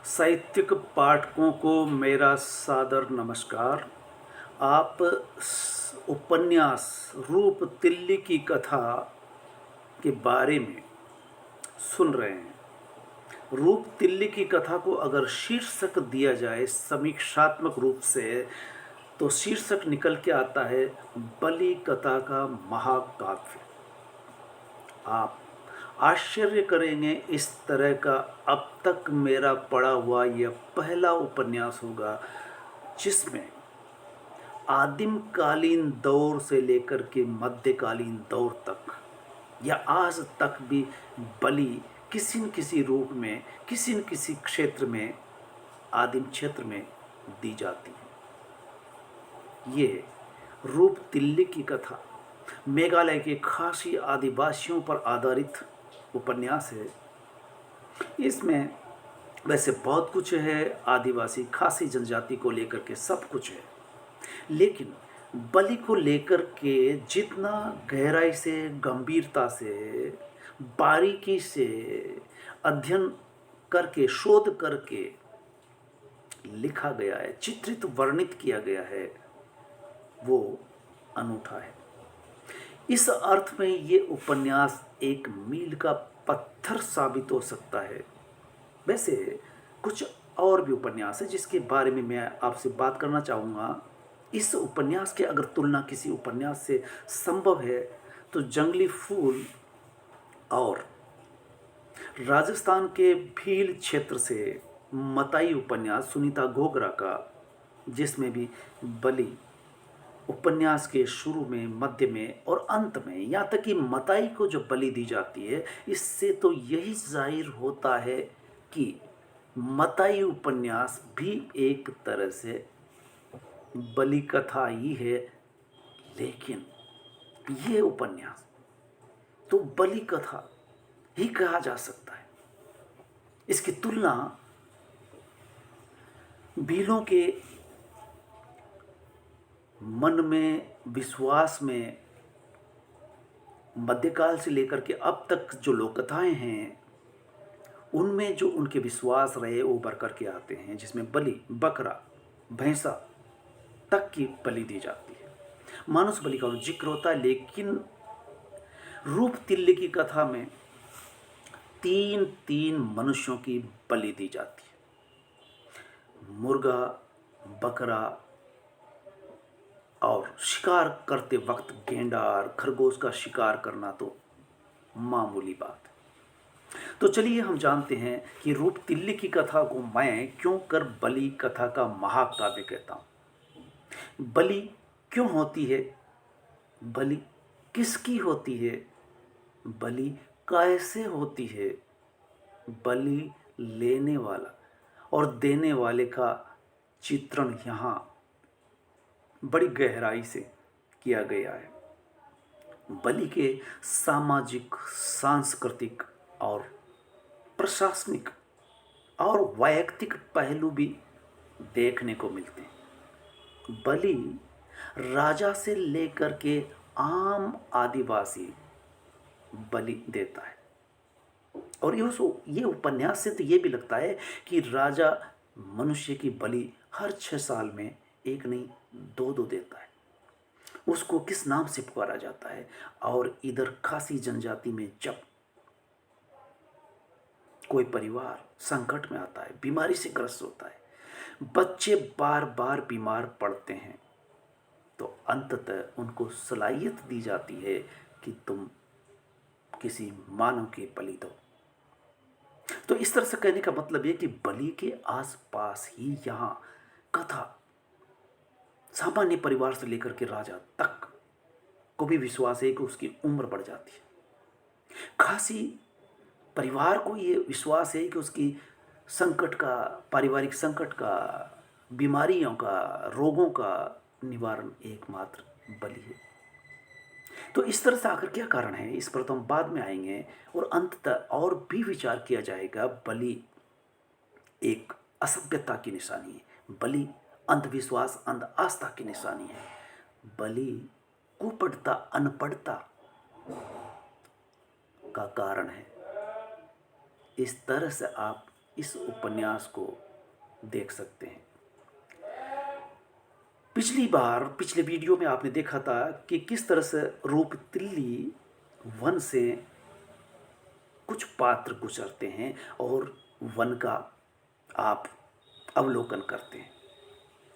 साहित्यिक पाठकों को मेरा सादर नमस्कार। आप उपन्यास रूप तिल्ली की कथा के बारे में सुन रहे हैं। रूप तिल्ली की कथा को अगर शीर्षक दिया जाए समीक्षात्मक रूप से, तो शीर्षक निकल के आता है बलि कथा का महाकाव्य। आप आश्चर्य करेंगे, इस तरह का अब तक मेरा पढ़ा हुआ यह पहला उपन्यास होगा जिसमें आदिम कालीन दौर से लेकर के मध्यकालीन दौर तक या आज तक भी बलि किसी न किसी रूप में, किसी न किसी क्षेत्र में, आदिम क्षेत्र में दी जाती है। ये रूप तिल्ली की कथा मेघालय के खासी आदिवासियों पर आधारित उपन्यास है। इसमें वैसे बहुत कुछ है, आदिवासी खासी जनजाति को लेकर के सब कुछ है, लेकिन बलि को लेकर के जितना गहराई से, गंभीरता से, बारीकी से अध्ययन करके, शोध करके लिखा गया है, चित्रित वर्णित किया गया है, वो अनूठा है। इस अर्थ में ये उपन्यास एक मील का पत्थर साबित हो सकता है। वैसे कुछ और भी उपन्यास है जिसके बारे में मैं आपसे बात करना चाहूँगा। इस उपन्यास के अगर तुलना किसी उपन्यास से संभव है तो जंगली फूल और राजस्थान के भील क्षेत्र से मताई उपन्यास सुनीता घोगरा का, जिसमें भी बलि उपन्यास के शुरू में, मध्य में और अंत में, यहाँ तक कि मताई को जो बलि दी जाती है, इससे तो यही जाहिर होता है कि मताई उपन्यास भी एक तरह से बलि कथा ही है। लेकिन ये उपन्यास तो बलि कथा ही कहा जा सकता है। इसकी तुलना भीलों के मन में, विश्वास में, मध्यकाल से लेकर के अब तक जो लोक कथाएं हैं उनमें जो उनके विश्वास रहे वो उभर करके आते हैं, जिसमें बलि, बकरा, भैंसा तक की बलि दी जाती है। मानुष बलि का जिक्र होता है, लेकिन रूप तिल्ली की कथा में तीन तीन मनुष्यों की बलि दी जाती है। मुर्गा, बकरा और शिकार करते वक्त गेंडा और खरगोश का शिकार करना तो मामूली बात है। तो चलिए हम जानते हैं कि रूप तिल्ली की कथा को मैं क्यों कर बलि कथा का महाकाव्य कहता हूँ। बलि क्यों होती है, बलि किसकी होती है, बलि कैसे होती है, बलि लेने वाला और देने वाले का चित्रण यहाँ बड़ी गहराई से किया गया है। बलि के सामाजिक, सांस्कृतिक और प्रशासनिक और वैयक्तिक पहलू भी देखने को मिलते हैं। बलि राजा से लेकर के आम आदिवासी बलि देता है। और ये उपन्यास से तो ये भी लगता है कि राजा मनुष्य की बलि हर 6 साल में एक नहीं, दो दो देता है। उसको किस नाम से पुकारा जाता है। और इधर खासी जनजाति में जब कोई परिवार संकट में आता है, बीमारी से ग्रस्त होता है, बच्चे बार बार बीमार पड़ते हैं, तो अंततः उनको सलाहियत दी जाती है कि तुम किसी मानव की बलि दो। तो इस तरह से कहने का मतलब ये कि बलि के आसपास ही यहाँ कथा सामान्य परिवार से लेकर के राजा तक को भी विश्वास है कि उसकी उम्र बढ़ जाती है। खासी परिवार को ये विश्वास है कि उसकी संकट का, पारिवारिक संकट का, बीमारियों का, रोगों का निवारण एकमात्र बलि है। तो इस तरह से आखिर क्या कारण है, इस पर तो हम बाद में आएंगे और अंततः और भी विचार किया जाएगा। बलि एक असभ्यता की निशानी है, बलि अंधविश्वास, अंध आस्था की निशानी है, बलि कुपटता, अनपढ़ता का कारण है। इस तरह से आप इस उपन्यास को देख सकते हैं। पिछले वीडियो में आपने देखा था कि किस तरह से रूपतिल्ली वन से कुछ पात्र गुजरते हैं और वन का आप अवलोकन करते हैं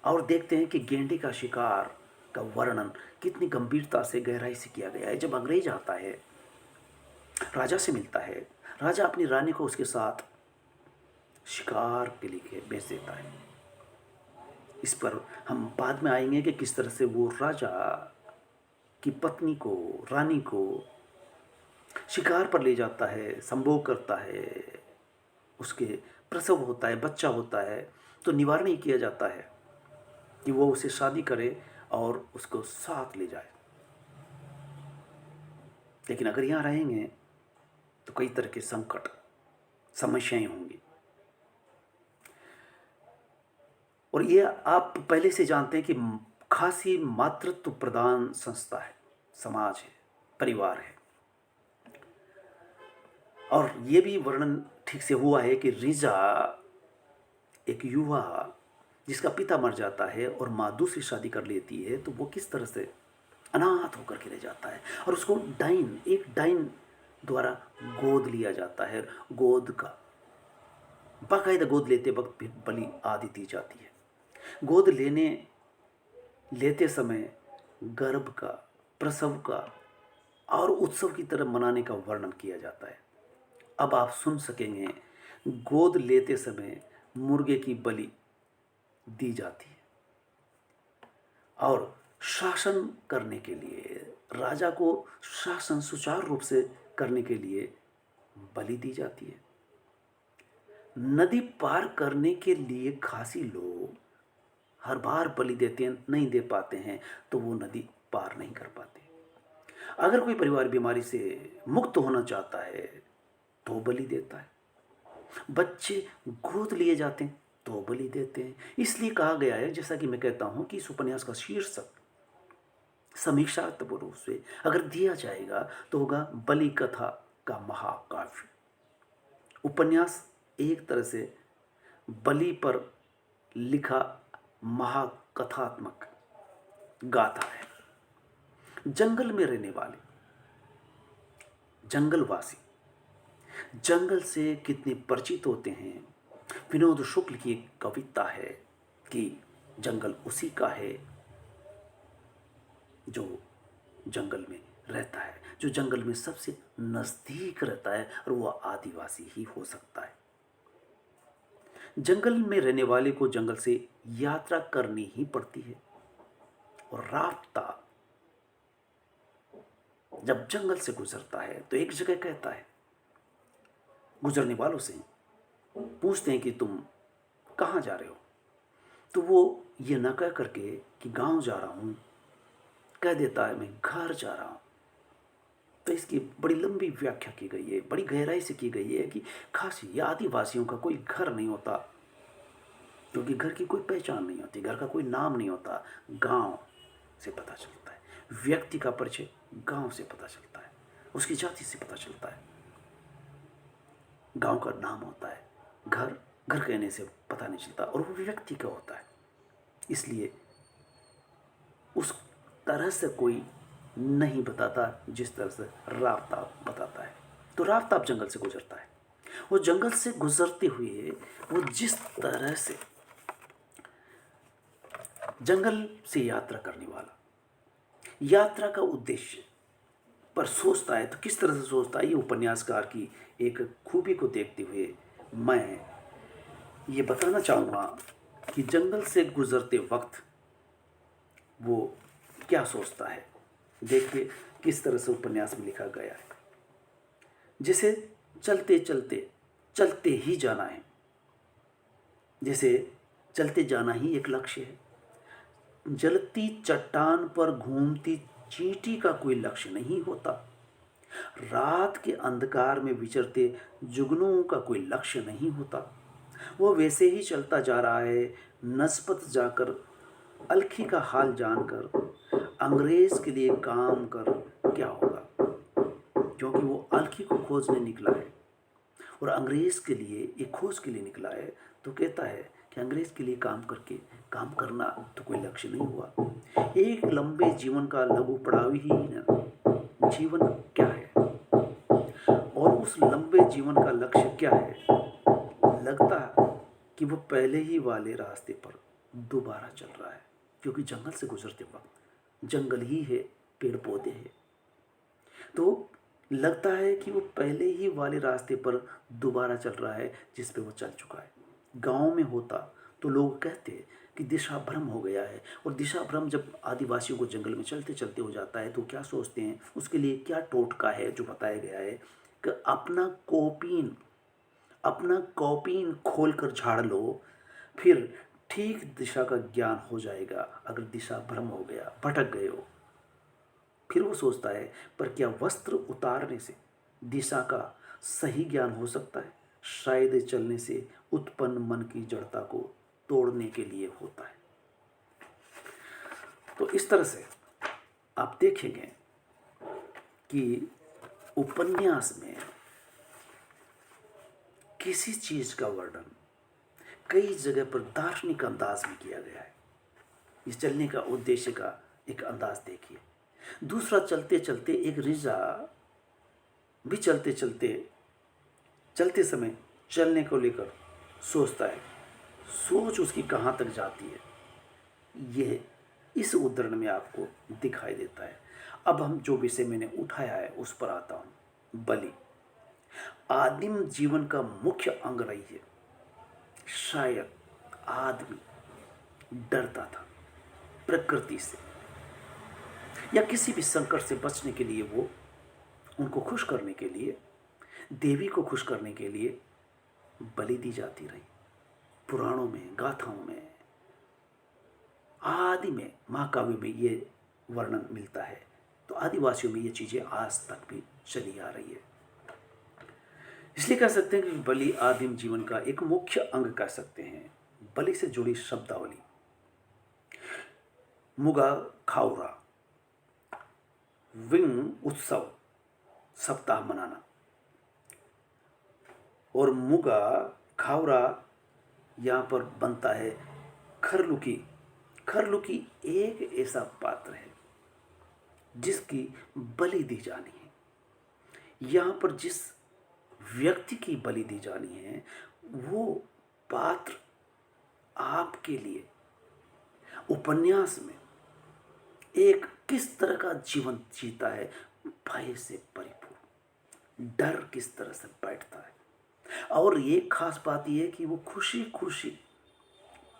और देखते हैं कि गेंडे का शिकार का वर्णन कितनी गंभीरता से गहराई से किया गया है। जब अंग्रेज आता है, राजा से मिलता है, राजा अपनी रानी को उसके साथ शिकार के लिए भेज देता है। इस पर हम बाद में आएंगे कि किस तरह से वो राजा की पत्नी को, रानी को शिकार पर ले जाता है, संभोग करता है, उसके प्रसव होता है, बच्चा होता है, तो निवारण ही किया जाता है कि वो उसे शादी करे और उसको साथ ले जाए। लेकिन अगर यहाँ रहेंगे तो कई तरह के संकट, समस्याएं होंगी। और ये आप पहले से जानते हैं कि खासी मातृत्व प्रधान संस्था है, समाज है, परिवार है। और ये भी वर्णन ठीक से हुआ है कि रीजा एक युवा जिसका पिता मर जाता है और माँ दूसरी शादी कर लेती है, तो वो किस तरह से अनाथ होकर के रह जाता है और उसको एक डाइन द्वारा गोद लिया जाता है। गोद का बाकायदा गोद लेते वक्त भी बलि आदि दी जाती है। गोद लेते समय गर्भ का, प्रसव का और उत्सव की तरह मनाने का वर्णन किया जाता है। अब आप सुन सकेंगे, गोद लेते समय मुर्गे की बलि दी जाती है और शासन करने के लिए, राजा को शासन सुचारू रूप से करने के लिए बलि दी जाती है। नदी पार करने के लिए खासी लोग हर बार बलि देते हैं, नहीं दे पाते हैं तो वो नदी पार नहीं कर पाते। अगर कोई परिवार बीमारी से मुक्त होना चाहता है तो बलि देता है। बच्चे गोद लिए जाते हैं तो बलि देते हैं। इसलिए कहा गया है, जैसा कि मैं कहता हूं, कि इस उपन्यास का शीर्षक समीक्षात्मक रूप से अगर दिया जाएगा तो होगा बलि कथा का महाकाव्य। उपन्यास एक तरह से बलि पर लिखा महाकथात्मक गाथा है। जंगल में रहने वाले जंगलवासी जंगल से कितने परिचित होते हैं। विनोद शुक्ल की एक कविता है कि जंगल उसी का है जो जंगल में रहता है, जो जंगल में सबसे नजदीक रहता है, और वह आदिवासी ही हो सकता है। जंगल में रहने वाले को जंगल से यात्रा करनी ही पड़ती है और रास्ता जब जंगल से गुजरता है तो एक जगह कहता है, गुजरने वालों से पूछते हैं कि तुम कहाँ जा रहे हो, तो वो ये न कह करके कि गांव जा रहा हूँ, कह देता है मैं घर जा रहा हूँ। तो इसकी बड़ी लंबी व्याख्या की गई है, बड़ी गहराई से की गई है कि खास आदिवासियों का कोई घर नहीं होता, क्योंकि घर की कोई पहचान नहीं होती, घर का कोई नाम नहीं होता। गांव से पता चलता है, व्यक्ति का परिचय गांव से पता चलता है, उसकी जाति से पता चलता है। गांव का नाम होता है, घर घर कहने से पता नहीं चलता, और वो व्यक्ति का होता है। इसलिए उस तरह से कोई नहीं बताता जिस तरह से राफ्ताब बताता है। तो राफ्ताब जंगल से गुजरता है। वो जंगल से गुजरते हुए वो जिस तरह से जंगल से यात्रा करने वाला यात्रा का उद्देश्य पर सोचता है, तो किस तरह से सोचता है, ये उपन्यासकार की एक खूबी को देखते हुए मैं ये बताना चाहूँगा कि जंगल से गुजरते वक्त वो क्या सोचता है। देखिए किस तरह से उपन्यास में लिखा गया है। जैसे चलते चलते चलते ही जाना है, जैसे चलते जाना ही एक लक्ष्य है। जलती चट्टान पर घूमती चींटी का कोई लक्ष्य नहीं होता। रात के अंधकार में विचरते जुगनुओं का कोई लक्ष्य नहीं होता। वो वैसे ही चलता जा रहा है, नस्बत जाकर अलखी का हाल जानकर अंग्रेज के लिए काम कर क्या होगा, क्योंकि वो अलखी को खोजने निकला है। और अंग्रेज़ के लिए एक खोज के लिए निकला है, तो कहता है कि अंग्रेज़ के लिए काम करना तो कोई लक्ष्य नहीं हुआ। एक लंबे जीवन का लघु पड़ाव ही न जीवन क्या है, और उस लंबे जीवन का लक्ष्य क्या है। लगता है कि वो पहले ही वाले रास्ते पर दोबारा चल रहा है, क्योंकि जंगल से गुजरते वक्त जंगल ही है, पेड़ पौधे हैं, तो लगता है कि वो पहले ही वाले रास्ते पर दोबारा चल रहा है जिस पे वो चल चुका है। गांव में होता तो लोग कहते कि दिशा भ्रम हो गया है, और दिशा भ्रम जब आदिवासियों को जंगल में चलते चलते हो जाता है तो क्या सोचते हैं, उसके लिए क्या टोटका है जो बताया गया है कि अपना कॉपीन खोल कर झाड़ लो, फिर ठीक दिशा का ज्ञान हो जाएगा। अगर दिशा भ्रम हो गया, भटक गए हो। फिर वो सोचता है, पर क्या वस्त्र उतारने से दिशा का सही ज्ञान हो सकता है? शायद चलने से उत्पन्न मन की जड़ता को तोड़ने के लिए होता है। तो इस तरह से आप देखेंगे कि उपन्यास में किसी चीज का वर्णन कई जगह पर दार्शनिक अंदाज में किया गया है। इस चलने का उद्देश्य का एक अंदाज देखिए। दूसरा, चलते चलते एक रिजा भी चलते समय चलने को लेकर सोचता है। सोच उसकी कहाँ तक जाती है, यह इस उदाहरण में आपको दिखाई देता है। अब हम जो विषय मैंने उठाया है उस पर आता हूँ। बलि आदिम जीवन का मुख्य अंग रही है। शायद आदमी डरता था प्रकृति से, या किसी भी संकट से बचने के लिए वो उनको खुश करने के लिए, देवी को खुश करने के लिए बलि दी जाती रही। पुराणों में, गाथाओं में, आदि में, महाकाव्य में ये वर्णन मिलता है। तो आदिवासियों में ये चीज़ें आज तक भी चली आ रही है। इसलिए कह सकते हैं कि बलि आदिम जीवन का एक मुख्य अंग कह सकते हैं। बलि से जुड़ी शब्दावली: मुगा खाउरा, विंग उत्सव, सप्ताह मनाना। और मुगा खाउरा यहाँ पर बनता है खरलुकी। खरलुकी एक ऐसा पात्र है जिसकी बलि दी जानी है। यहाँ पर जिस व्यक्ति की बलि दी जानी है वो पात्र आपके लिए उपन्यास में एक किस तरह का जीवन जीता है, भय से परिपूर्ण, डर किस तरह से बैठता है। और ये खास बात यह है कि वो खुशी खुशी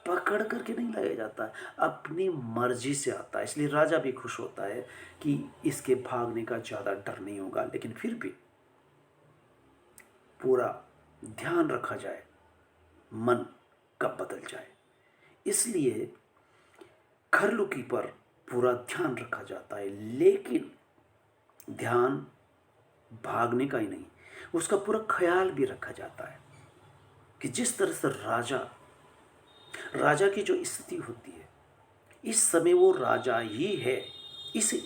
पकड़ करके नहीं लाया जाता, अपनी मर्जी से आता है। इसलिए राजा भी खुश होता है कि इसके भागने का ज़्यादा डर नहीं होगा, लेकिन फिर भी पूरा ध्यान रखा जाए, मन कब बदल जाए। इसलिए खरलुकी पर पूरा ध्यान रखा जाता है, लेकिन ध्यान भागने का ही नहीं, उसका पूरा ख्याल भी रखा जाता है कि जिस तरह से राजा की जो स्थिति होती है, इस समय वो राजा ही है, इसे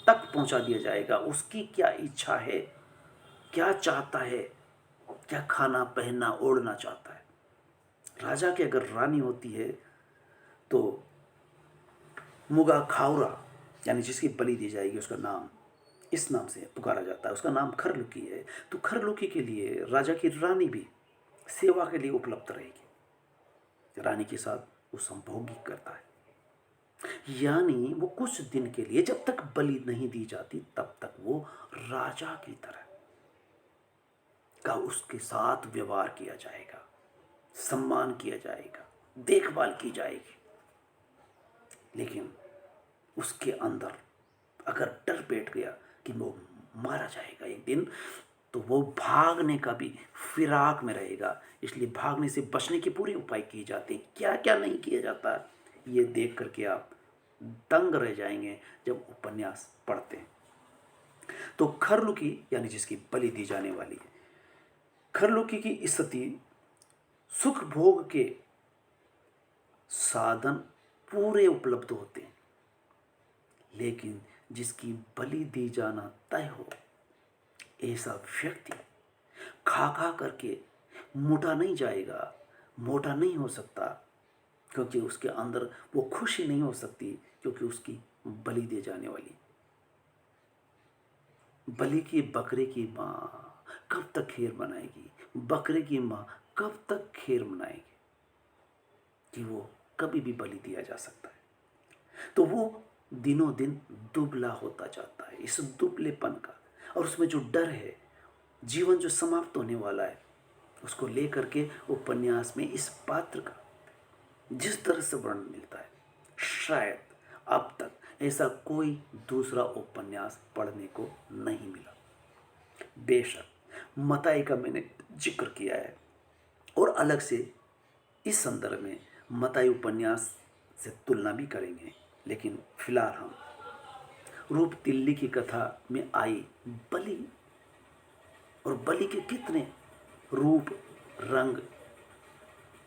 तक पहुंचा दिया जाएगा। उसकी क्या इच्छा है, क्या चाहता है, क्या खाना पहनना ओढ़ना चाहता है। राजा की अगर रानी होती है तो मुगा खाउरा यानी जिसकी बलि दी जाएगी, उसका नाम इस नाम से पुकारा जाता है, उसका नाम खरलुकी है। तो खरलुकी के लिए राजा की रानी भी सेवा के लिए उपलब्ध रहेगी। रानी के साथ वो संभोगी करता है, यानी वो कुछ दिन के लिए, जब तक बलि नहीं दी जाती तब तक वो राजा की तरह का उसके साथ व्यवहार किया जाएगा, सम्मान किया जाएगा, देखभाल की जाएगी। लेकिन उसके अंदर अगर डर बैठ गया कि वो मारा जाएगा एक दिन, तो वो भागने का भी फिराक में रहेगा। इसलिए भागने से बचने के पूरे उपाय किए जाते हैं। क्या क्या नहीं किया जाता, ये देख करके आप दंग रह जाएंगे जब उपन्यास पढ़ते हैं। तो खरलुकी यानी जिसकी बलि दी जाने वाली है, खरलुकी की स्थिति सुख भोग के साधन पूरे उपलब्ध होते हैं, लेकिन जिसकी बलि दी जाना तय हो, ऐसा व्यक्ति खा खा करके मोटा नहीं जाएगा, मोटा नहीं हो सकता, क्योंकि उसके अंदर वो खुशी नहीं हो सकती, क्योंकि उसकी बलि दी जाने वाली। बलि की बकरे की माँ कब तक खीर बनाएगी, बकरे की माँ कब तक खीर बनाएगी कि वो कभी भी बलि दिया जा सकता है। तो वो दिनों दिन दुबला होता जाता है, इस दुबलेपन का, और उसमें जो डर है, जीवन जो समाप्त होने वाला है, उसको लेकर के उपन्यास में इस पात्र का जिस तरह से वर्णन मिलता है, शायद अब तक ऐसा कोई दूसरा उपन्यास पढ़ने को नहीं मिला। बेशक मताई का मैंने जिक्र किया है, और अलग से इस संदर्भ में मताई उपन्यास से तुलना भी करेंगे, लेकिन फिलहाल हम रूप तिल्ली की कथा में आई बलि, और बलि के कितने रूप, रंग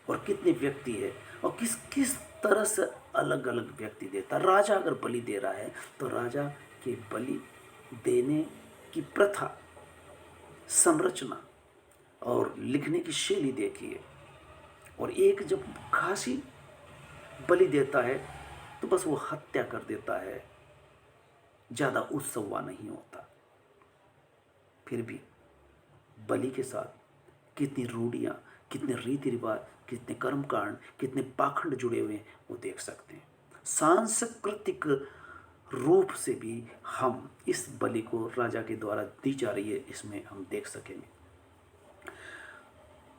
और कितने व्यक्ति है, और किस किस तरह से अलग अलग व्यक्ति देता। राजा अगर बलि दे रहा है तो राजा के बलि देने की प्रथा, संरचना और लिखने की शैली देखिए। और एक जब खासी बलि देता है तो बस वो हत्या कर देता है, ज़्यादा उत्सव हुआ नहीं होता। फिर भी बलि के साथ कितनी रूढ़ियाँ, कितने रीति रिवाज, कितने कर्मकांड, कितने पाखंड जुड़े हुए हैं, वो देख सकते हैं। सांस्कृतिक रूप से भी हम इस बलि को राजा के द्वारा दी जा रही है, इसमें हम देख सकेंगे।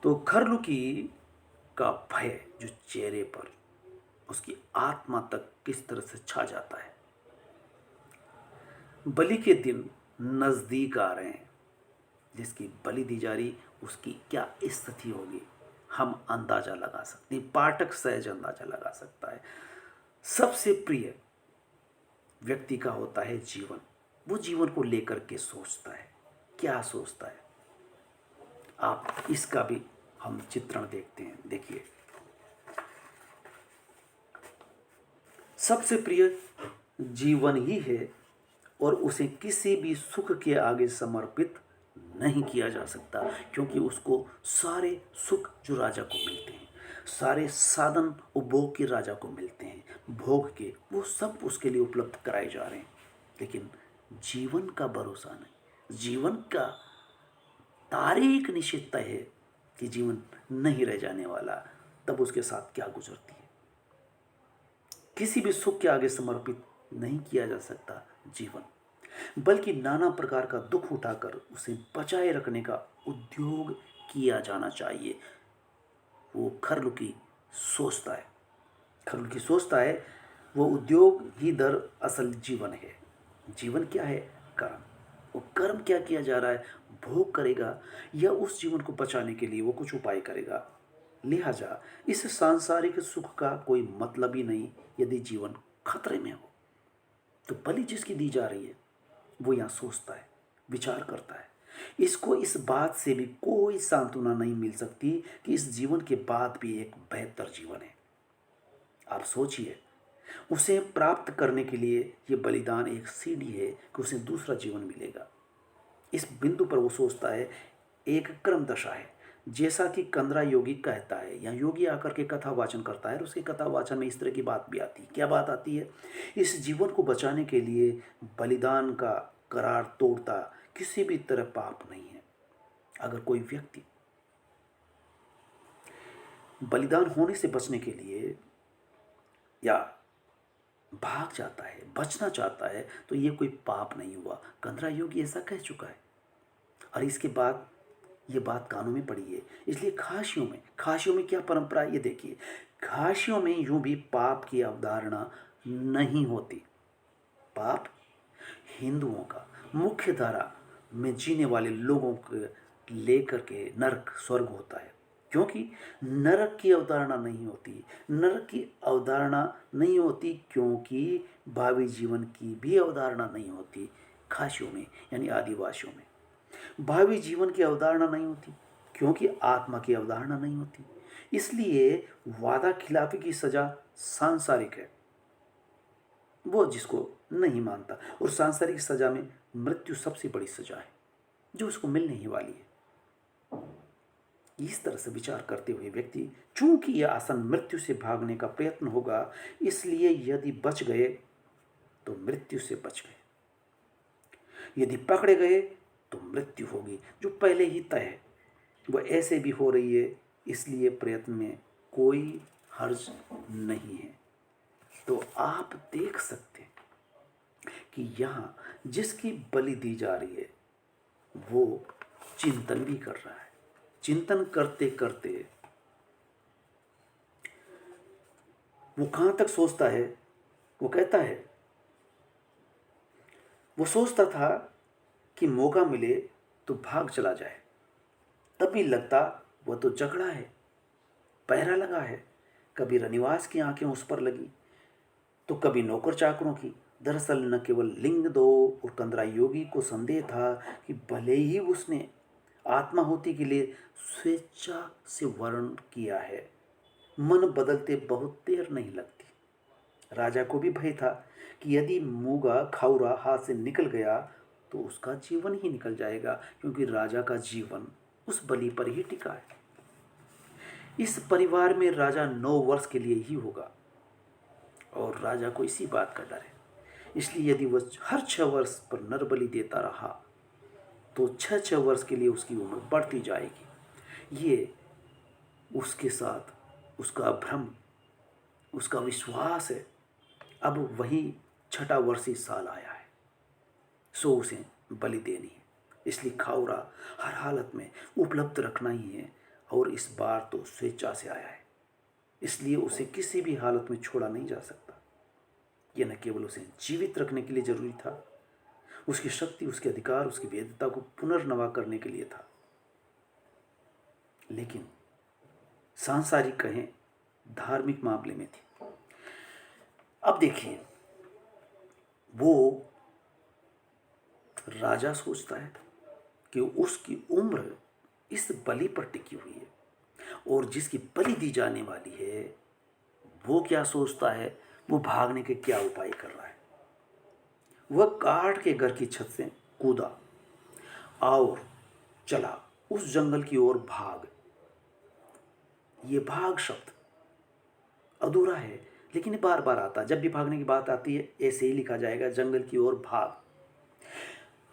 तो खरलुकी का भय जो चेहरे पर, उसकी आत्मा तक किस तरह से छा जाता है। बलि के दिन नज़दीक आ रहे हैं, जिसकी बलि दी जा रही, उसकी क्या स्थिति होगी हम अंदाज़ा लगा सकते हैं, पाठक सहज अंदाज़ा लगा सकता है। सबसे प्रिय व्यक्ति का होता है जीवन, वो जीवन को लेकर के सोचता है, क्या सोचता है। आप इसका भी हम चित्रण देखते हैं, देखिए। सबसे प्रिय जीवन ही है, और उसे किसी भी सुख के आगे समर्पित नहीं किया जा सकता, क्योंकि उसको सारे सुख जो राजा को मिलते हैं, सारे साधन उपभोग के राजा को मिलते हैं, भोग के, वो सब उसके लिए उपलब्ध कराए जा रहे हैं। लेकिन जीवन का भरोसा नहीं, जीवन का तारीख निश्चित तय है कि जीवन नहीं रह जाने वाला, तब उसके साथ क्या गुजरती है। किसी भी सुख के आगे समर्पित नहीं किया जा सकता जीवन, बल्कि नाना प्रकार का दुख उठाकर उसे बचाए रखने का उद्योग किया जाना चाहिए। वो खरलुकी सोचता है, खरलुकी सोचता है, वो उद्योग ही दर असल जीवन है। जीवन क्या है? कर्म। वो कर्म क्या किया जा रहा है? भोग करेगा, या उस जीवन को बचाने के लिए वो कुछ उपाय करेगा। लिहाजा इस सांसारिक सुख का कोई मतलब ही नहीं यदि जीवन खतरे में हो। तो बलि जिसकी दी जा रही है, वो यहाँ सोचता है, विचार करता है। इसको इस बात से भी कोई सांत्वना नहीं मिल सकती कि इस जीवन के बाद भी एक बेहतर जीवन है। आप सोचिए, उसे प्राप्त करने के लिए ये बलिदान एक सीढ़ी है कि उसे दूसरा जीवन मिलेगा। इस बिंदु पर वो सोचता है, एक क्रम दशा है, जैसा कि कंदरा योगी कहता है, या योगी आकर के कथा वाचन करता है, और उसके कथा वाचन में इस तरह की बात भी आती है। क्या बात आती है? इस जीवन को बचाने के लिए बलिदान का करार तोड़ता किसी भी तरह पाप नहीं है। अगर कोई व्यक्ति बलिदान होने से बचने के लिए या भाग जाता है, बचना चाहता है, तो ये कोई पाप नहीं हुआ। कंदरा योगी ऐसा कह चुका है, और इसके बाद ये बात कानों में पड़ी है। इसलिए खासियों में क्या परंपरा है, ये देखिए। खासियों में यूं भी पाप की अवधारणा नहीं होती। पाप हिंदुओं का मुख्य धारा में जीने वाले लोगों को लेकर के नरक स्वर्ग होता है, क्योंकि नरक की अवधारणा नहीं होती। नरक की अवधारणा नहीं होती क्योंकि भावी जीवन की भी अवधारणा नहीं होती खासियों में, यानी आदिवासियों में। भावी जीवन की अवधारणा नहीं होती क्योंकि आत्मा की अवधारणा नहीं होती। इसलिए वादा खिलाफी की सजा सांसारिक है, वो जिसको नहीं मानता, और सांसारिक सजा में मृत्यु सबसे बड़ी सजा है जो उसको मिलने ही वाली है। इस तरह से विचार करते हुए व्यक्ति, चूंकि यह आसन मृत्यु से भागने का प्रयत्न होगा, इसलिए यदि बच गए तो मृत्यु से बच गए, यदि पकड़े गए तो मृत्यु होगी जो पहले ही तय है, वह ऐसे भी हो रही है, इसलिए प्रयत्न में कोई हर्ज नहीं है। तो आप देख सकते हैं कि यहाँ जिसकी बलि दी जा रही है वो चिंतन भी कर रहा है। चिंतन करते करते वो कहाँ तक सोचता है, वो कहता है, वो सोचता था कि मौका मिले तो भाग चला जाए, तभी लगता वह तो जकड़ा है, पहरा लगा है। कभी रनिवास की आंखें उस पर लगी तो कभी नौकर चाकरों की। दरअसल न केवल लिंग दो और कंदरा योगी को संदेह था कि भले ही उसने आत्माहुति के लिए स्वेच्छा से वर्ण किया है, मन बदलते बहुत देर नहीं लगती। राजा को भी भय था कि यदि मूगा खाउरा हाथ से निकल गया तो उसका जीवन ही निकल जाएगा, क्योंकि राजा का जीवन उस बलि पर ही टिका है। इस परिवार में राजा 9 वर्ष के लिए ही होगा और राजा को इसी बात का डर है। इसलिए यदि वह हर 6 वर्ष पर नर बलि देता रहा तो 6-6 वर्ष के लिए उसकी उम्र बढ़ती जाएगी। ये उसके साथ उसका भ्रम, उसका विश्वास है। अब वही 6ठा वर्षीय साल आया है, सो उसे बलि देनी है, इसलिए खाउरा हर हालत में उपलब्ध रखना ही है। और इस बार तो स्वेच्छा से आया है, इसलिए उसे किसी भी हालत में छोड़ा नहीं जा सकता। यह न केवल उसे जीवित रखने के लिए जरूरी था, उसकी शक्ति, उसके अधिकार, उसकी वेदता को पुनर्नवा करने के लिए था। लेकिन सांसारिक कहें, धार्मिक मामले में थी। अब देखिए, वो राजा सोचता है कि उसकी उम्र इस बलि पर टिकी हुई है, और जिसकी बलि दी जाने वाली है वो क्या सोचता है, वो भागने के क्या उपाय कर रहा है। वह काठ के घर की छत से कूदा और चला उस जंगल की ओर। भाग, ये भाग शब्द अधूरा है, लेकिन ये बार बार आता है। जब भी भागने की बात आती है ऐसे ही लिखा जाएगा, जंगल की ओर भाग।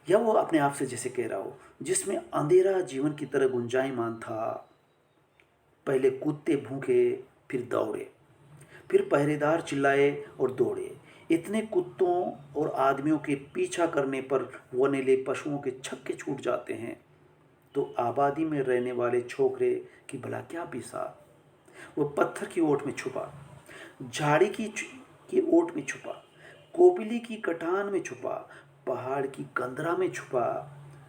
या वो अपने आप से जैसे कह रहा हो, जिसमें अंधेरा जीवन की तरह गुंजायमान था। पहले कुत्ते भूखे, फिर दौड़े, फिर पहरेदार चिल्लाए और दौड़े। इतने कुत्तों और आदमियों के पीछा करने पर वनेले पशुओं के छक्के छूट जाते हैं, तो आबादी में रहने वाले छोकरे की भला क्या बिसात। वो पत्थर की ओट में छुपा, झाड़ी की ओट में छुपा, कोपिली की कटान में छुपा, पहाड़ की कंदरा में छुपा,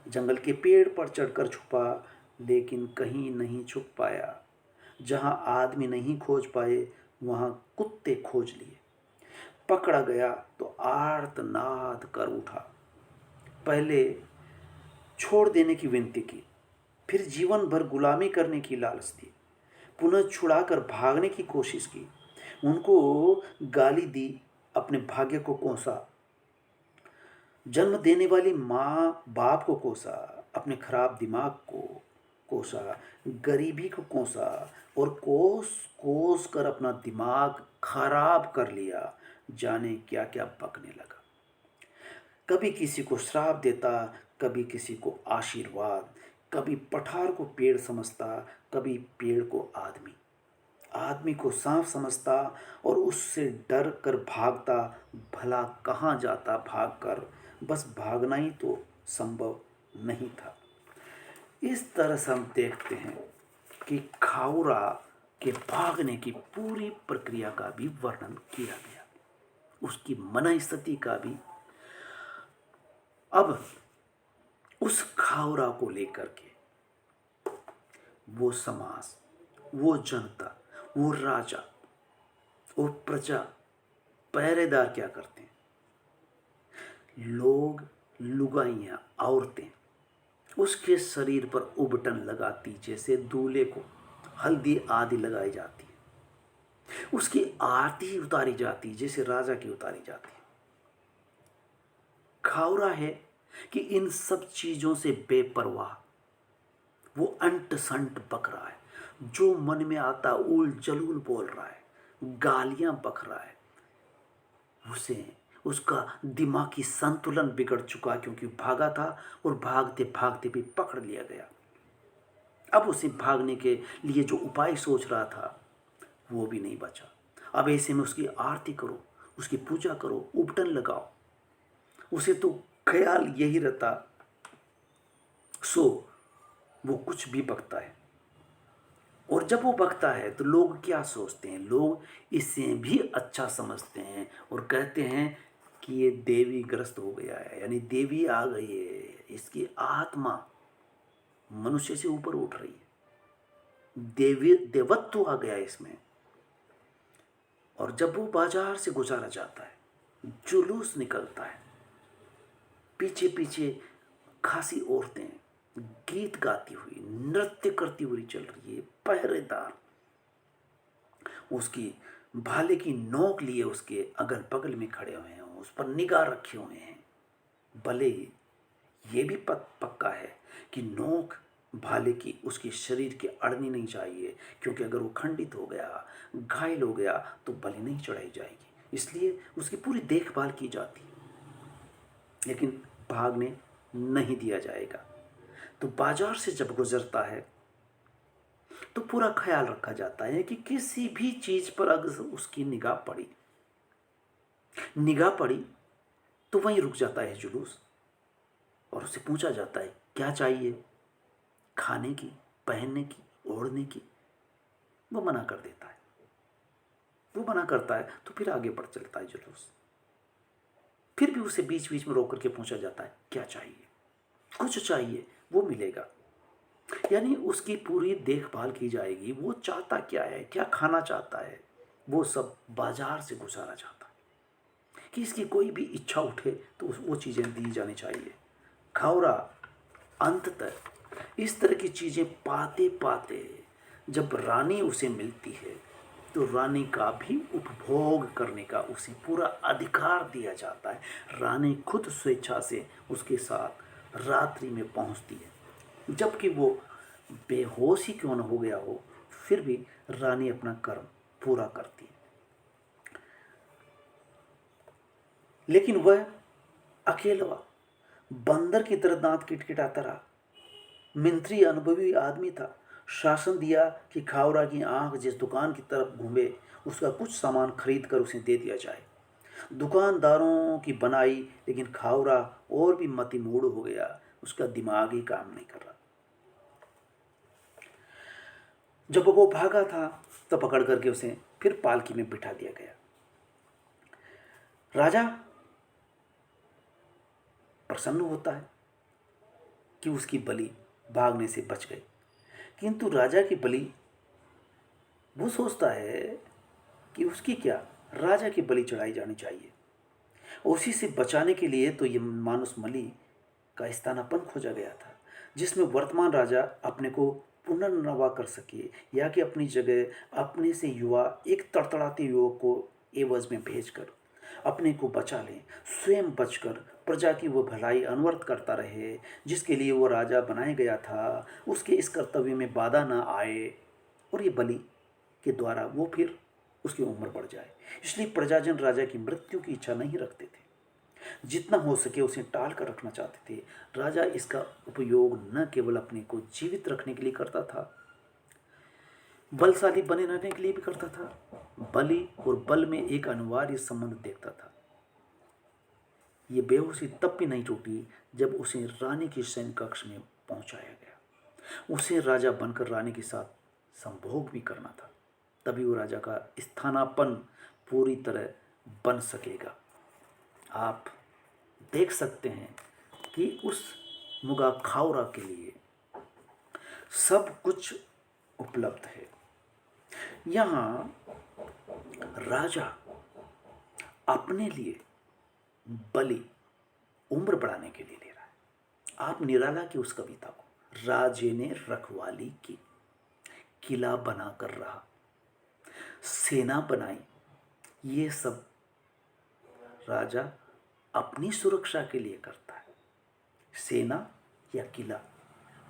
जंगल के पेड़ पर चढ़कर छुपा, लेकिन कहीं नहीं छुप पाया। जहां आदमी नहीं खोज पाए वहां कुत्ते खोज लिए। पकड़ा गया तो आर्तनाद कर उठा। पहले छोड़ देने की विनती की, फिर जीवन भर गुलामी करने की लालच दी, पुनः छुड़ाकर भागने की कोशिश की। उनको गाली दी, अपने भाग्य को कोसा, जन्म देने वाली माँ बाप को कोसा, अपने खराब दिमाग को कोसा, गरीबी को कोसा, और कोस कोस कर अपना दिमाग खराब कर लिया। जाने क्या क्या बकने लगा। कभी किसी को श्राप देता, कभी किसी को आशीर्वाद, कभी पठार को पेड़ समझता, कभी पेड़ को आदमी, आदमी को सांप समझता और उससे डर कर भागता। भला कहाँ जाता भागकर, बस भागना ही तो संभव नहीं था। इस तरह से हम देखते हैं कि खाउरा के भागने की पूरी प्रक्रिया का भी वर्णन किया गया, उसकी मनस्थिति का भी। अब उस खाउरा को लेकर के वो समाज, वो जनता, वो राजा, वो प्रजा, पहरेदार क्या करते हैं। लोग, लुगाइयाँ, औरतें उसके शरीर पर उबटन लगाती, जैसे दूल्हे को हल्दी आदि लगाई जाती है। उसकी आरती उतारी जाती जैसे राजा की उतारी जाती है। खाउरा है कि इन सब चीज़ों से बेपरवाह वो अंट संट बक रहा है, जो मन में आता उल जलूल बोल रहा है, गालियां बक रहा है। उसे उसका दिमागी संतुलन बिगड़ चुका, क्योंकि भागा था और भागते भागते भी पकड़ लिया गया। अब उसे भागने के लिए जो उपाय सोच रहा था वो भी नहीं बचा। अब ऐसे में उसकी आरती करो, उसकी पूजा करो, उपटन लगाओ, उसे तो ख्याल यही रहता। सो वो कुछ भी बकता है, और जब वो बकता है तो लोग क्या सोचते हैं, लोग इसे भी अच्छा समझते हैं और कहते हैं कि ये देवी ग्रस्त हो गया है, यानी देवी आ गई है, इसकी आत्मा मनुष्य से ऊपर उठ रही है, देवी देवत्व आ गया है इसमें। और जब वो बाजार से गुजारा जाता है, जुलूस निकलता है, पीछे पीछे खासी औरतें गीत गाती हुई, नृत्य करती हुई चल रही है, पहरेदार उसकी भाले की नोक लिए उसके अगल बगल में खड़े हुए हैं, उस पर निगाह रखे हुए हैं। भले ही ये भी पक्का है कि नोक भाले की उसके शरीर के अड़नी नहीं चाहिए, क्योंकि अगर वो खंडित हो गया, घायल हो गया तो बलि नहीं चढ़ाई जाएगी, इसलिए उसकी पूरी देखभाल की जाती। लेकिन भागने नहीं दिया जाएगा। तो बाजार से जब गुजरता है तो पूरा ख्याल रखा जाता है कि किसी भी चीज पर अगर उसकी निगाह पड़ी तो वहीं रुक जाता है जुलूस, और उसे पूछा जाता है क्या चाहिए, खाने की, पहनने की, ओढ़ने की। वो मना कर देता है, वो मना करता है तो फिर आगे बढ़ चलता है जुलूस। फिर भी उसे बीच बीच में रोक करके पूछा जाता है क्या चाहिए, कुछ चाहिए वो मिलेगा, यानी उसकी पूरी देखभाल की जाएगी। वो चाहता क्या है, क्या खाना चाहता है, वो सब बाजार से गुजारा जाता है कि इसकी कोई भी इच्छा उठे तो वो चीज़ें दी जानी चाहिए। खावरा अंततः इस तरह की चीज़ें पाते पाते जब रानी उसे मिलती है तो रानी का भी उपभोग करने का उसे पूरा अधिकार दिया जाता है। रानी खुद स्वेच्छा से उसके साथ रात्रि में पहुंचती है, जबकि वो बेहोश ही क्यों न हो गया हो, फिर भी रानी अपना कर्म पूरा करती है। लेकिन वह अकेला बंदर की तरह दांत किटकिटाता रहा। मंत्री अनुभवी आदमी था, शासन दिया कि खावरा की आंख जिस दुकान की तरफ घूमे उसका कुछ सामान खरीद कर उसे दे दिया जाए। दुकानदारों की बनाई, लेकिन खावरा और भी मतिमूढ़ हो गया, उसका दिमाग ही काम नहीं कर रहा। जब वो भागा था तो पकड़ करके उसे फिर पालकी में बिठा दिया गया। राजा प्रसन्न होता है कि उसकी बलि भागने से बच गई, किंतु राजा की बलि, वो सोचता है कि उसकी क्या, राजा की बलि चढ़ाई जानी चाहिए। उसी से बचाने के लिए तो ये मानुस मलि का स्थानापन्न खोजा गया था, जिसमें वर्तमान राजा अपने को पुनर्नवा कर सके, या कि अपनी जगह अपने से युवा एक तड़तड़ाते युवक को एवज में भेजकर अपने को बचा लें, स्वयं बचकर प्रजा की वो भलाई अनवरत करता रहे जिसके लिए वो राजा बनाया गया था। उसके इस कर्तव्य में बाधा ना आए और ये बलि के द्वारा वो फिर उसकी उम्र बढ़ जाए। इसलिए प्रजाजन राजा की मृत्यु की इच्छा नहीं रखते थे, जितना हो सके उसे टाल कर रखना चाहते थे। राजा इसका उपयोग न केवल अपने को जीवित रखने के लिए करता था, बलशाली बने रहने के लिए भी करता था। बलि और बल में एक अनिवार्य संबंध देखता था। ये बेहोशी तब भी नहीं टूटी जब उसे रानी के सैन्य कक्ष में पहुंचाया गया। उसे राजा बनकर रानी के साथ संभोग भी करना था, तभी वो राजा का स्थानापन्न पूरी तरह बन सकेगा। आप देख सकते हैं कि उस मुगा खावरा के लिए सब कुछ उपलब्ध है। यहाँ राजा अपने लिए बलि उम्र बढ़ाने के लिए ले रहा है। आप निराला की उस कविता को, राजे ने रखवाली की, किला बनाकर रहा, सेना बनाई, ये सब राजा अपनी सुरक्षा के लिए करता है। सेना या किला,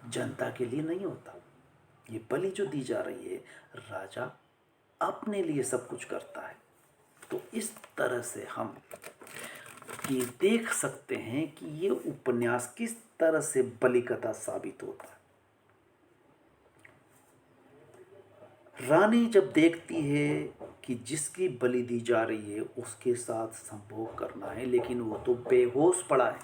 जनता के लिए नहीं होता। ये बलि जो दी जा रही है, राजा अपने लिए सब कुछ करता है। तो इस तरह से हम ये देख सकते हैं कि ये उपन्यास किस तरह से बलि कथा साबित होता है। रानी जब देखती है कि जिसकी बलि दी जा रही है उसके साथ संभोग करना है, लेकिन वो तो बेहोश पड़ा है,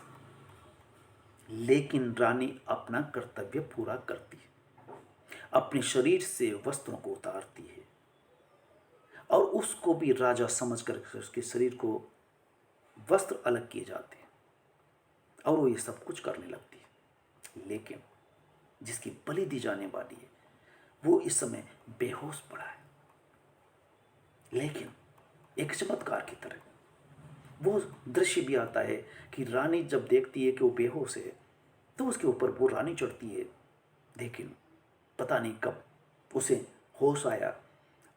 लेकिन रानी अपना कर्तव्य पूरा करती है, अपने शरीर से वस्त्रों को उतारती है और उसको भी राजा समझकर उसके शरीर को वस्त्र अलग किए जाते हैं और वो ये सब कुछ करने लगती है। लेकिन जिसकी बलि दी जाने वाली है वो इस समय बेहोश पड़ा है, लेकिन एक चमत्कार की तरह वो दृश्य भी आता है कि रानी जब देखती है कि वो बेहोश है तो उसके ऊपर वो रानी चढ़ती है, लेकिन पता नहीं कब उसे होश आया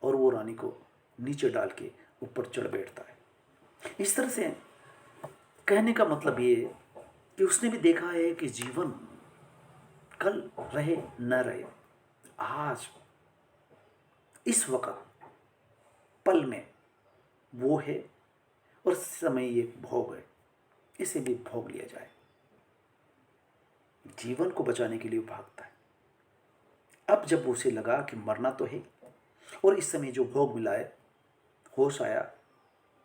और वो रानी को नीचे डाल के ऊपर चढ़ बैठता है। इस तरह से कहने का मतलब ये कि उसने भी देखा है कि जीवन कल रहे न रहे, आज इस वक्त पल में वो है और समय ये भोग है, इसे भी भोग लिया जाए। जीवन को बचाने के लिए भागता है। अब जब उसे लगा कि मरना तो है और इस समय जो भोग मिला है, होश आया,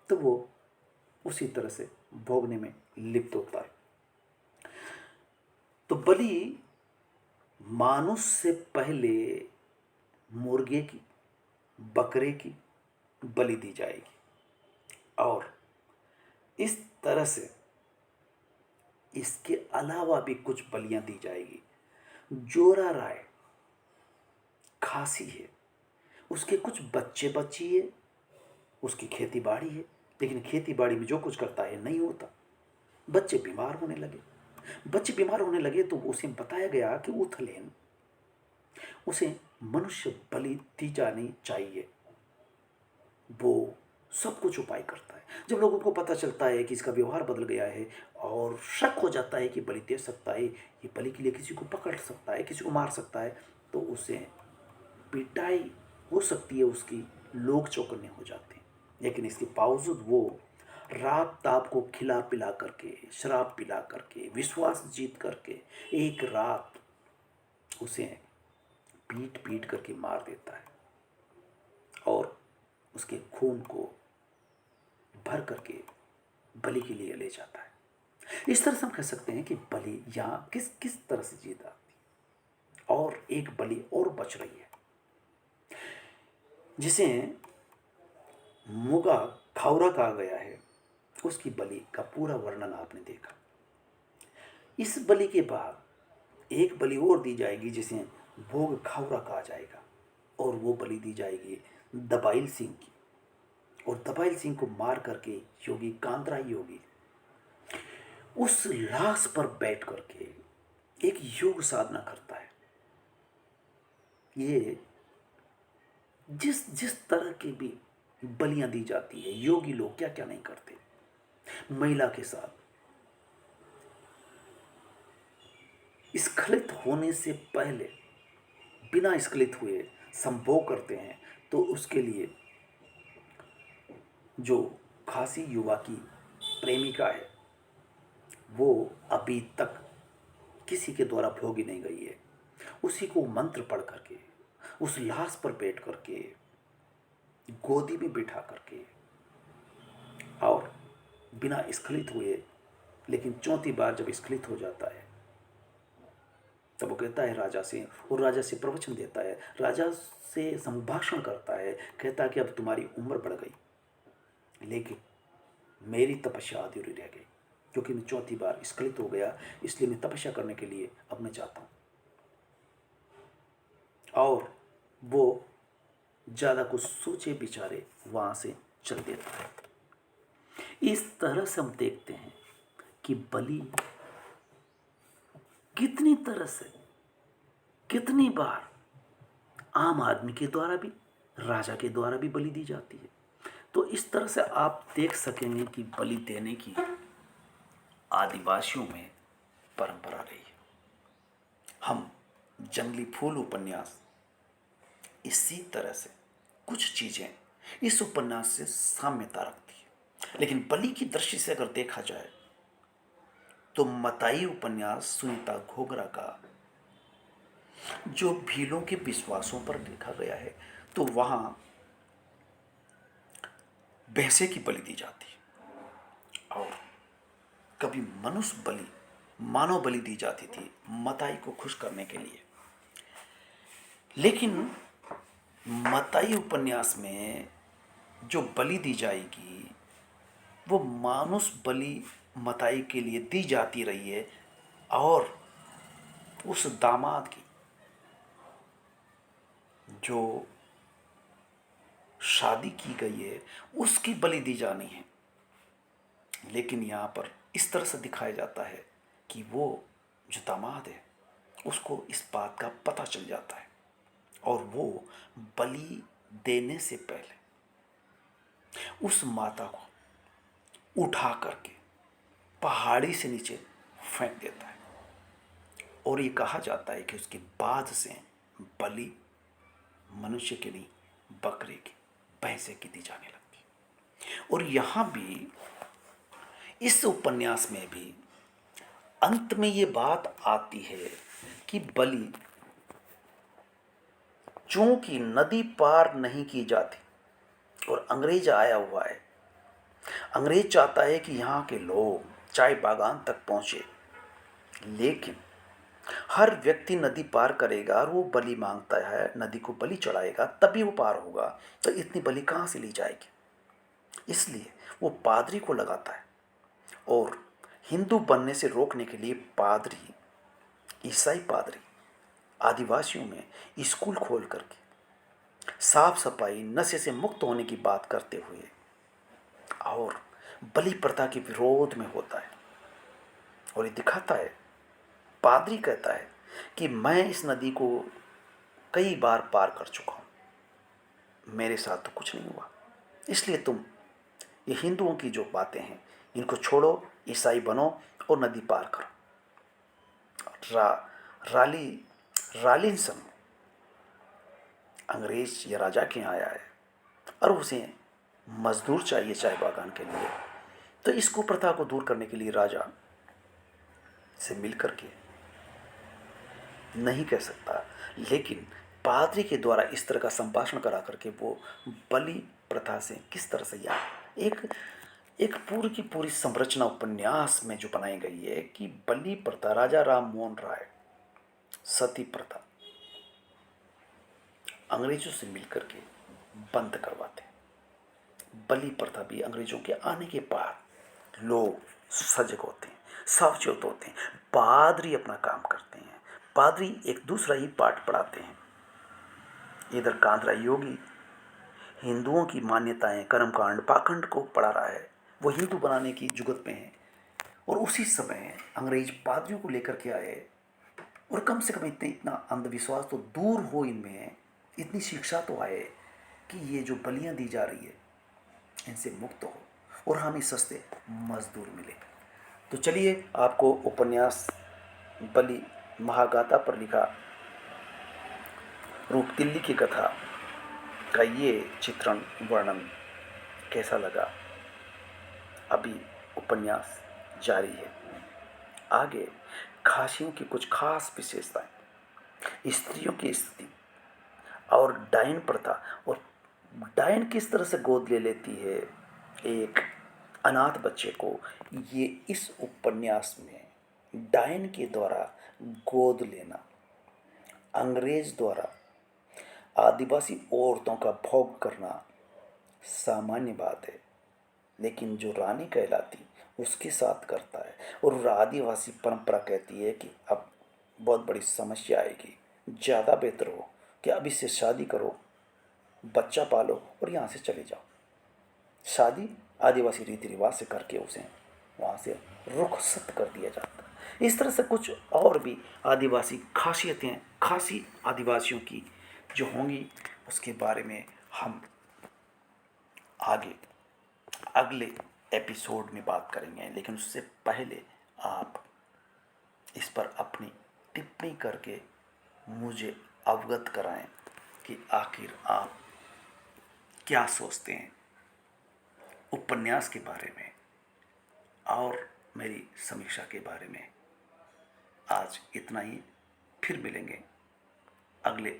तो वो उसी तरह से भोगने में लिप्त होता है। तो बलि मानुष से पहले मुर्गे की, बकरे की बलि दी जाएगी और इस तरह से इसके अलावा भी कुछ बलियां दी जाएगी। जोरा राय खासी है, उसके कुछ बच्चे बच्ची है, उसकी खेती बाड़ी है, लेकिन खेती बाड़ी में जो कुछ करता है नहीं होता। बच्चे बीमार होने लगे तो उसे बताया गया कि उथलेन उसे मनुष्य बलि दी जानी चाहिए। वो सब कुछ उपाय करता है। जब लोगों को पता चलता है कि इसका व्यवहार बदल गया है और शक हो जाता है कि बलि दे सकता है, ये बलि के लिए किसी को पकड़ सकता है, किसी को मार सकता है, तो उसे पिटाई हो सकती है, उसकी लोग चौकन्ने हो जाते हैं। लेकिन इसके बावजूद वो रात ताप को खिला पिला करके, शराब पिला करके, विश्वास जीत करके एक रात उसे पीट पीट करके मार देता है और उसके खून को भर करके बलि के लिए ले जाता है। इस तरह से हम कह सकते हैं कि बलि यहाँ किस किस तरह से जीत आती है। और एक बलि और बच रही है जिसे मुगा खाउरा कहा गया है। उसकी बलि का पूरा वर्णन आपने देखा। इस बलि के बाद एक बलि और दी जाएगी जिसे भोग खाउरा कहा जाएगा और वो बलि दी जाएगी दबाइल सिंह की। और दबाइल सिंह को मार करके योगी कांतराई योगी उस लाश पर बैठ करके एक योग साधना करता है। ये जिस जिस तरह की भी बलियां दी जाती है, योगी लोग क्या क्या नहीं करते। महिला के साथ स्खलित होने से पहले बिना स्खलित हुए संभोग करते हैं, तो उसके लिए जो खासी युवा की प्रेमिका है वो अभी तक किसी के द्वारा भोगी नहीं गई है, उसी को मंत्र पढ़ करके उस लाश पर बैठ करके गोदी में बिठा करके और बिना स्खलित हुए, लेकिन चौथी बार जब स्खलित हो जाता है तब वो कहता है राजा से, और राजा से प्रवचन देता है, राजा से संभाषण करता है, कहता है कि अब तुम्हारी उम्र बढ़ गई लेकिन मेरी तपस्या अधूरी रह गई, क्योंकि मैं चौथी बार स्खलित हो गया, इसलिए मैं तपस्या करने के लिए अब मैं जाता हूँ। और वो ज़्यादा कुछ सोचे विचारे वहाँ से चल देता है। इस तरह से हम देखते हैं कि बलि कितनी तरह से, कितनी बार आम आदमी के द्वारा भी, राजा के द्वारा भी बलि दी जाती है। तो इस तरह से आप देख सकेंगे कि बलि देने की आदिवासियों में परंपरा रही है। हम जंगली फूल उपन्यास, इसी तरह से कुछ चीज़ें इस उपन्यास से साम्यता रखती है। लेकिन बलि की दृष्टि से अगर देखा जाए तो मताई उपन्यास सुनीता घोगरा का जो भीलों के विश्वासों पर लिखा गया है, तो वहां भैंसे की बलि दी जाती है और कभी मनुष्य बलि, मानव बलि दी जाती थी मताई को खुश करने के लिए। लेकिन मताई उपन्यास में जो बलि दी जाएगी वो मानुष बलि मताई के लिए दी जाती रही है और उस दामाद की जो शादी की गई है उसकी बलि दी जानी है। लेकिन यहाँ पर इस तरह से दिखाया जाता है कि वो जो दामाद है उसको इस बात का पता चल जाता है और वो बलि देने से पहले उस माता को उठा करके पहाड़ी से नीचे फेंक देता है। और ये कहा जाता है कि उसके बाद से बलि मनुष्य के नहीं, बकरे की, भैंसे की दी जाने लगती है। और यहाँ भी इस उपन्यास में भी अंत में ये बात आती है कि बलि चूंकि नदी पार नहीं की जाती और अंग्रेज आया हुआ है, अंग्रेज चाहता है कि यहाँ के लोग चाय बागान तक पहुंचे, लेकिन हर व्यक्ति नदी पार करेगा और वो बलि मांगता है, नदी को बलि चढ़ाएगा तभी वो पार होगा, तो इतनी बलि कहाँ से ली जाएगी। इसलिए वो पादरी को लगाता है और हिंदू बनने से रोकने के लिए पादरी, ईसाई पादरी आदिवासियों में स्कूल खोल करके साफ सफाई, नशे से मुक्त होने की बात करते हुए और बलि प्रथा के विरोध में होता है। और ये दिखाता है, पादरी कहता है कि मैं इस नदी को कई बार पार कर चुका हूँ, मेरे साथ तो कुछ नहीं हुआ, इसलिए तुम ये हिंदुओं की जो बातें हैं इनको छोड़ो, ईसाई बनो और नदी पार करो। रा, राली रालिन्सन अंग्रेज या राजा के यहाँ आया है और उसे मजदूर चाहिए चाय बागान के लिए, तो इस कुप्रथा को दूर करने के लिए राजा से मिल करके नहीं कह सकता, लेकिन पादरी के द्वारा इस तरह का संभाषण करा करके वो बलि प्रथा से किस तरह से या एक एक पूरी की पूरी संरचना उपन्यास में जो बनाई गई है कि बलि प्रथा, राजा राम मोहन राय सती प्रथा अंग्रेजों से मिलकर के बंद करवाते। बलि प्रथा भी अंग्रेजों के आने के बाद लोग सजग होते हैं, सावचेत होते हैं, पादरी अपना काम करते हैं, पादरी एक दूसरा ही पाठ पढ़ाते हैं। इधर कांतरा योगी हिंदुओं की मान्यताएं, कर्मकांड, पाखंड को पढ़ा रहा है, वो हिंदू बनाने की जुगत में है। और उसी समय अंग्रेज पादरियों को लेकर के आए और कम से कम इतना अंधविश्वास तो दूर हो, इनमें इतनी शिक्षा तो आए कि ये जो बलियां दी जा रही है इनसे मुक्त हो और हमें सस्ते मजदूर मिले। तो चलिए आपको उपन्यास बलि महागाथा पर लिखा रूपतिल्ली की कथा का ये चित्रण, वर्णन कैसा लगा। अभी उपन्यास जारी है, आगे खासियों की कुछ खास विशेषताएं, स्त्रियों की स्थिति और डायन प्रथा, और डायन किस तरह से गोद ले लेती है एक अनाथ बच्चे को, ये इस उपन्यास में डायन के द्वारा गोद लेना अंग्रेज द्वारा आदिवासी औरतों का भोग करना सामान्य बात है, लेकिन जो रानी कहलाती उसके साथ करता है। और आदिवासी परंपरा कहती है कि अब बहुत बड़ी समस्या आएगी, ज़्यादा बेहतर हो कि अब इससे शादी करो, बच्चा पालो और यहाँ से चले जाओ। शादी आदिवासी रीति रिवाज से करके उसे वहाँ से रुखसत कर दिया जाता है। इस तरह से कुछ और भी आदिवासी खासियतें, खासी आदिवासियों की जो होंगी, उसके बारे में हम आगे अगले एपिसोड में बात करेंगे। लेकिन उससे पहले आप इस पर अपनी टिप्पणी करके मुझे अवगत कराएं कि आखिर आप क्या सोचते हैं उपन्यास के बारे में और मेरी समीक्षा के बारे में। आज इतना ही, फिर मिलेंगे अगले